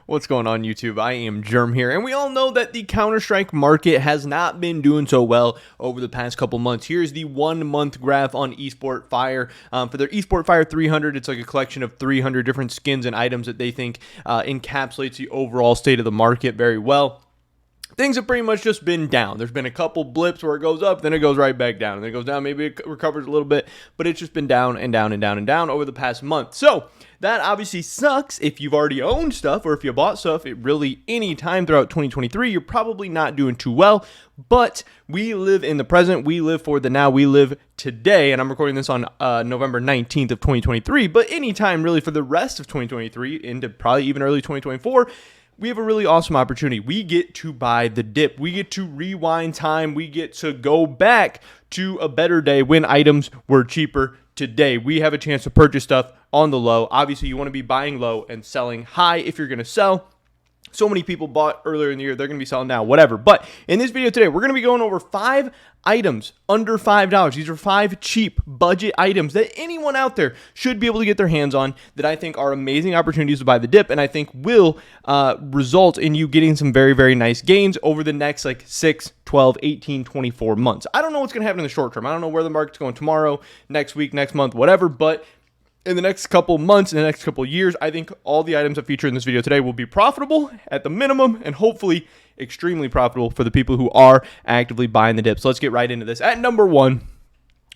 What's going on, YouTube? I am Germ here, and we all know that the Counter-Strike market has not been doing so well over the past couple months. Here's the 1 month graph on Esport Fire. For their Esport Fire 300, it's like a collection of 300 different skins and items that they think encapsulates the overall state of the market very well. Things have pretty much just been down. There's been a couple blips where it goes up, then it goes right back down, and then it goes down. Maybe it recovers a little bit, but it's just been down and down and down and down over the past month. So that obviously sucks if you've already owned stuff or if you bought stuff. It really, any time throughout 2023, you're probably not doing too well. But we live in the present. We live for the now. We live today, and I'm recording this on November 19th of 2023. But anytime really for the rest of 2023 into probably even early 2024, we have a really awesome opportunity. We get to buy the dip. We get to rewind time. We get to go back to a better day when items were cheaper. Today, we have a chance to purchase stuff on the low. Obviously, you want to be buying low and selling high if you're going to sell. So many people bought earlier in the year, they're going to be selling now, whatever. But in this video today, we're going to be going over 5 items under $5. These are 5 cheap budget items that anyone out there should be able to get their hands on that I think are amazing opportunities to buy the dip, and I think will result in you getting some very, very nice gains over the next like 6, 12, 18, 24 months. I don't know what's going to happen in the short term. I don't know where the market's going tomorrow, next week, next month, whatever, but in the next couple months, in the next couple years, I think all the items that feature in this video today will be profitable at the minimum and hopefully extremely profitable for the people who are actively buying the dip. So let's get right into this. At number 1,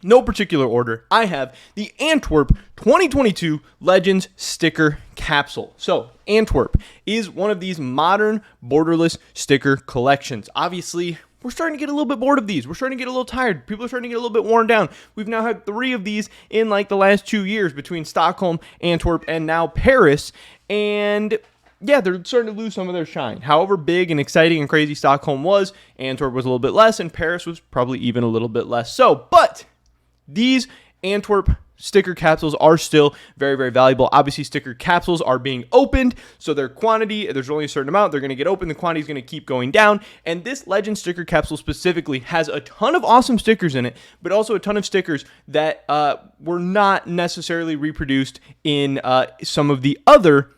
no particular order, I have the Antwerp 2022 Legends Sticker Capsule. So Antwerp is one of these modern borderless sticker collections. Obviously, we're starting to get a little bit bored of these. We're starting to get a little tired. People are starting to get a little bit worn down. We've now had 3 of these in like the last 2 years between Stockholm, Antwerp, and now Paris. And yeah, they're starting to lose some of their shine. However big and exciting and crazy Stockholm was, Antwerp was a little bit less, and Paris was probably even a little bit less so. But these Antwerp sticker capsules are still very, very valuable. Obviously, sticker capsules are being opened, so their quantity, there's only a certain amount, they're going to get open, the quantity is going to keep going down, and this Legend sticker capsule specifically has a ton of awesome stickers in it, but also a ton of stickers that were not necessarily reproduced in some of the other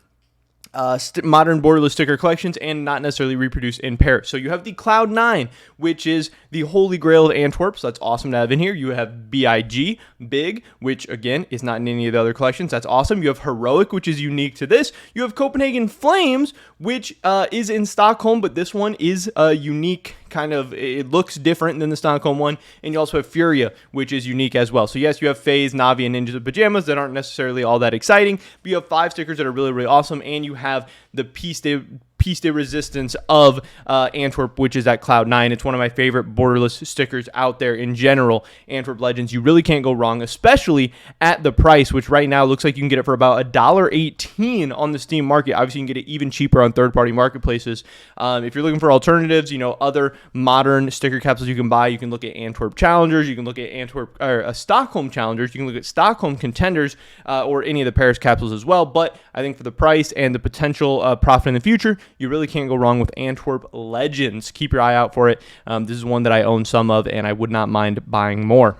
modern borderless sticker collections and not necessarily reproduced in Paris. So you have the Cloud9, which is the holy grail of Antwerp, so that's awesome to have in here. You have BIG, Big, which again is not in any of the other collections. That's awesome. You have Heroic, which is unique to this. You have Copenhagen Flames, which is in Stockholm, but this one is unique. Kind of, it looks different than the Stockholm one. And you also have Furia, which is unique as well. So yes, you have FaZe, Navi, and Ninjas of Pajamas that aren't necessarily all that exciting, but you have 5 stickers that are really, really awesome, and you have the piece de resistance of Antwerp, which is at Cloud9. It's one of my favorite borderless stickers out there in general. Antwerp Legends, you really can't go wrong, especially at the price, which right now looks like you can get it for about $1.18 on the Steam market. Obviously, you can get it even cheaper on third-party marketplaces. If you're looking for alternatives, you know, other modern sticker capsules you can buy, you can look at Antwerp Challengers, you can look at Antwerp or Stockholm Challengers, you can look at Stockholm Contenders, or any of the Paris capsules as well. But I think for the price and the potential profit in the future, you really can't go wrong with Antwerp Legends. Keep your eye out for it. This is one that I own some of, and I would not mind buying more.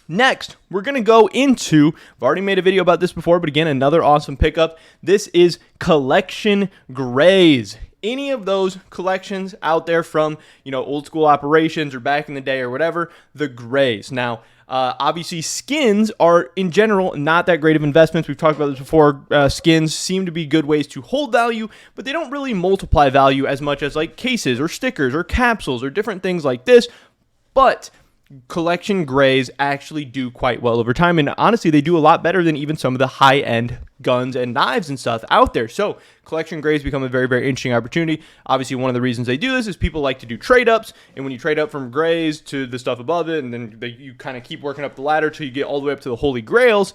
Next, we're going to go into, I've already made a video about this before, but again, another awesome pickup. This is Collection Grays. Any of those collections out there from, you know, old school operations or back in the day or whatever, the Grays. Now, obviously, skins are, in general, not that great of investments. We've talked about this before. Skins seem to be good ways to hold value, but they don't really multiply value as much as, like, cases or stickers or capsules or different things like this. But collection grays actually do quite well over time, and honestly, they do a lot better than even some of the high-end guns and knives and stuff out there. So collection grays become a very, very interesting opportunity. Obviously, one of the reasons they do this is people like to do trade-ups, and when you trade up from grays to the stuff above it, and then you kind of keep working up the ladder till you get all the way up to the holy grails,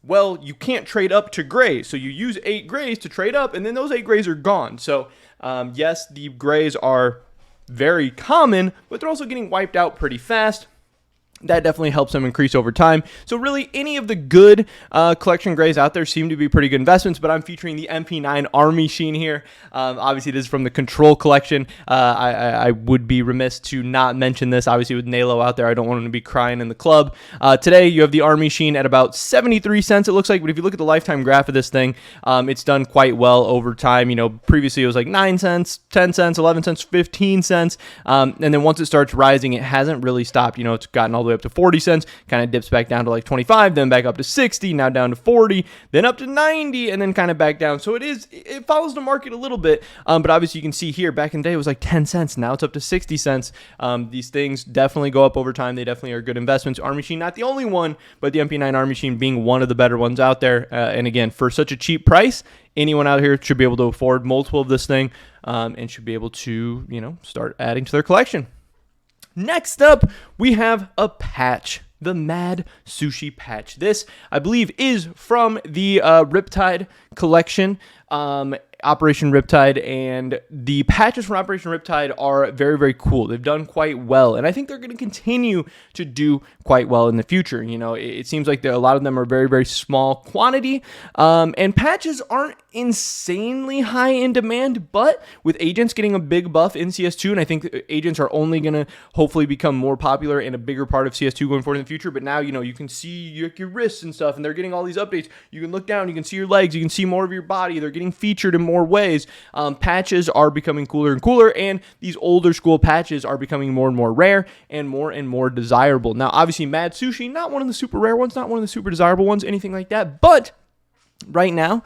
well, you can't trade up to grays, so you use 8 grays to trade up, and then those 8 grays are gone. So yes, the grays are very common, but they're also getting wiped out pretty fast. that definitely helps them increase over time. So really, any of the good collection grays out there seem to be pretty good investments, but I'm featuring the MP9 Army Sheen here. Obviously, this is from the Control collection. I would be remiss to not mention this. Obviously, with Nalo out there, I don't want him to be crying in the club. Today, you have the Army Sheen at about 73 cents, it looks like, but if you look at the lifetime graph of this thing, it's done quite well over time. You know, previously it was like 9 cents, 10 cents, 11 cents, 15 cents, and then once it starts rising, it hasn't really stopped. You know, it's gotten all the way up to 40 cents, kind of dips back down to like 25, then back up to 60, now down to 40, then up to 90, and then kind of back down. So it follows the market a little bit, but obviously you can see here, back in the day it was like 10 cents, now it's up to 60 cents. These things definitely go up over time. They definitely are good investments. Army Sheen, not the only one, but the MP9 Army Sheen being one of the better ones out there. And again, for such a cheap price, anyone out here should be able to afford multiple of this thing, and should be able to, you know, start adding to their collection. Next up, we have a patch, the Mad Sushi patch. This, I believe, is from the Riptide collection, Operation Riptide, and the patches from Operation Riptide are very, very cool. They've done quite well, and I think they're going to continue to do quite well in the future. You know, it seems like a lot of them are very, very small quantity, and patches aren't insanely high in demand, but with agents getting a big buff in CS2, and I think agents are only going to hopefully become more popular and a bigger part of CS2 going forward in the future. But now, you know, you can see your wrists and stuff, and they're getting all these updates. You can look down, you can see your legs, you can see more of your body. They're getting featured in more ways. Patches are becoming cooler and cooler, and these older school patches are becoming more and more desirable. Now, obviously, Mad Sushi, not one of the super rare ones, not one of the super desirable ones, anything like that, but right now,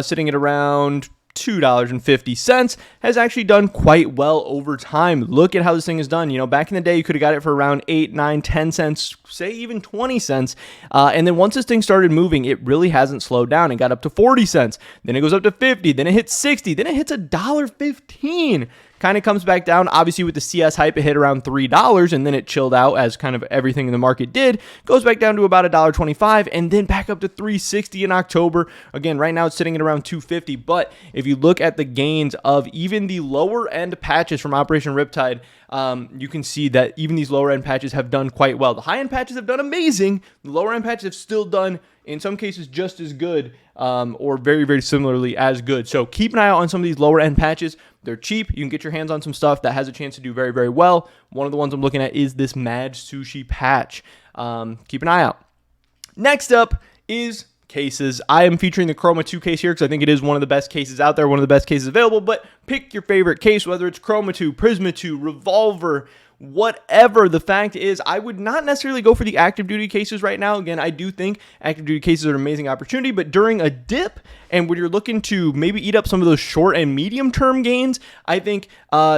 sitting at around $2.50, has actually done quite well over time. Look at how this thing is done. You know, back in the day, you could have got it for around 8, 9, 10 cents, say even 20 cents. And then once this thing started moving, it really hasn't slowed down. It got up to 40 cents. Then it goes up to 50. Then it hits 60. Then it hits $1.15. Kind of comes back down. Obviously, with the CS hype, it hit around $3, and then it chilled out as kind of everything in the market did. Goes back down to about $1.25, and then back up to $3.60 in October. Again, right now it's sitting at around $2.50. But if you look at the gains of even the lower end patches from Operation Riptide, you can see that even these lower end patches have done quite well. The high end patches have done amazing. The lower end patches have still done, in some cases, just as good, or very, very similarly as good. So keep an eye out on some of these lower end patches. They're cheap. You can get your hands on some stuff that has a chance to do very, very well. One of the ones I'm looking at is this Mad Sushi patch. Keep an eye out. Next up is cases. I am featuring the Chroma 2 case here because I think it is one of the best cases out there, one of the best cases available, but pick your favorite case, whether it's Chroma 2, Prisma 2, Revolver, whatever. The fact is, I would not necessarily go for the active duty cases right now. Again, I do think active duty cases are an amazing opportunity, but during a dip and when you're looking to maybe eat up some of those short and medium term gains, I think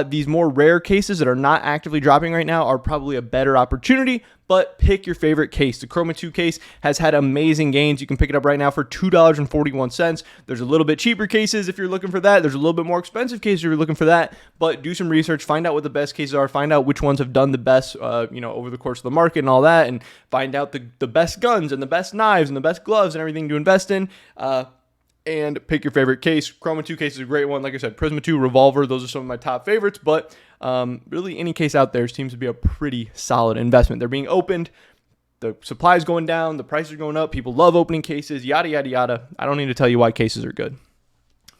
these more rare cases that are not actively dropping right now are probably a better opportunity. But pick your favorite case. The Chroma 2 case has had amazing gains. You can pick it up right now for $2.41. There's a little bit cheaper cases if you're looking for that. There's a little bit more expensive cases if you're looking for that. But do some research, find out what the best cases are, find out which ones have done the best, over the course of the market and all that, and find out the best guns and the best knives and the best gloves and everything to invest in. And pick your favorite case. Chroma 2 case is a great one. Like I said, Prisma 2, Revolver, those are some of my top favorites. But really, any case out there seems to be a pretty solid investment. They're being opened. The supply is going down. The prices are going up. People love opening cases, yada, yada, yada. I don't need to tell you why cases are good.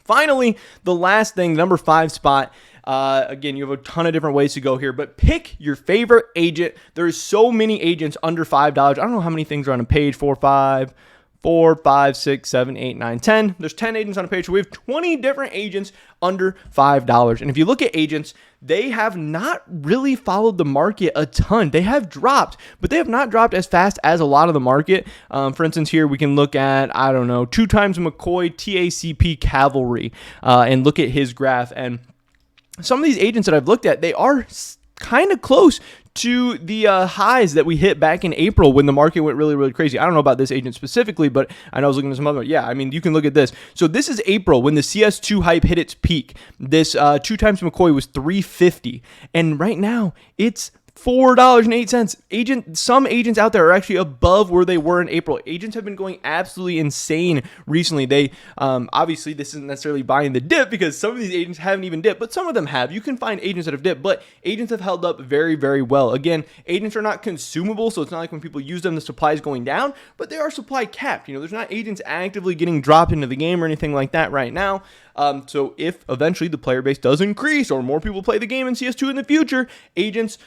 Finally, the last thing, number 5 spot. Again, you have a ton of different ways to go here, but pick your favorite agent. There's so many agents under $5. I don't know how many things are on a page. 4, 5, 6, 7, 8, 9, 10. There's 10 agents on a page. So we have 20 different agents under $5. And if you look at agents, they have not really followed the market a ton. They have dropped, but they have not dropped as fast as a lot of the market. For instance, here we can look at, 2 times McCoy TACP Cavalry, and look at his graph. And some of these agents that I've looked at, they are kind of close to the highs that we hit back in April when the market went really, really crazy. I don't know about this agent specifically, but I know I was looking at some other one. Yeah, I mean, you can look at this. So this is April when the CS2 hype hit its peak. This 2 times McCoy was 350, and right now it's $4.08. Some agents out there are actually above where they were in April. Agents have been going absolutely insane recently. They obviously this isn't necessarily buying the dip because some of these agents haven't even dipped, but some of them have. You can find agents that have dipped, but agents have held up very, very well. Again, agents are not consumable, so it's not like when people use them, the supply is going down, but they are supply capped. There's not agents actively getting dropped into the game or anything like that right now. So if eventually the player base does increase or more people play the game in CS2 in the future, agents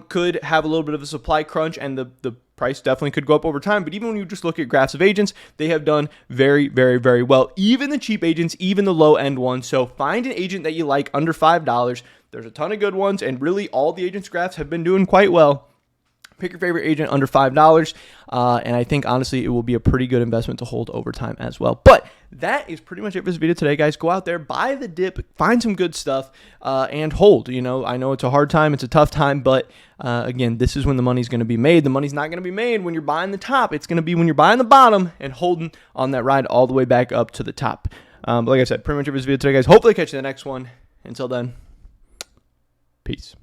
could have a little bit of a supply crunch, and the price definitely could go up over time. But even when you just look at graphs of agents, they have done very, very, very well. Even the cheap agents, even the low end ones. So find an agent that you like under $5. There's a ton of good ones, and really all the agents graphs have been doing quite well. Pick your favorite agent under $5, and I think, honestly, it will be a pretty good investment to hold over time as well. But that is pretty much it for this video today, guys. Go out there, buy the dip, find some good stuff, and hold. I know it's a hard time. It's a tough time, but, again, this is when the money's going to be made. The money's not going to be made when you're buying the top. It's going to be when you're buying the bottom and holding on that ride all the way back up to the top. But like I said, pretty much it for this video today, guys. Hopefully catch you in the next one. Until then, peace.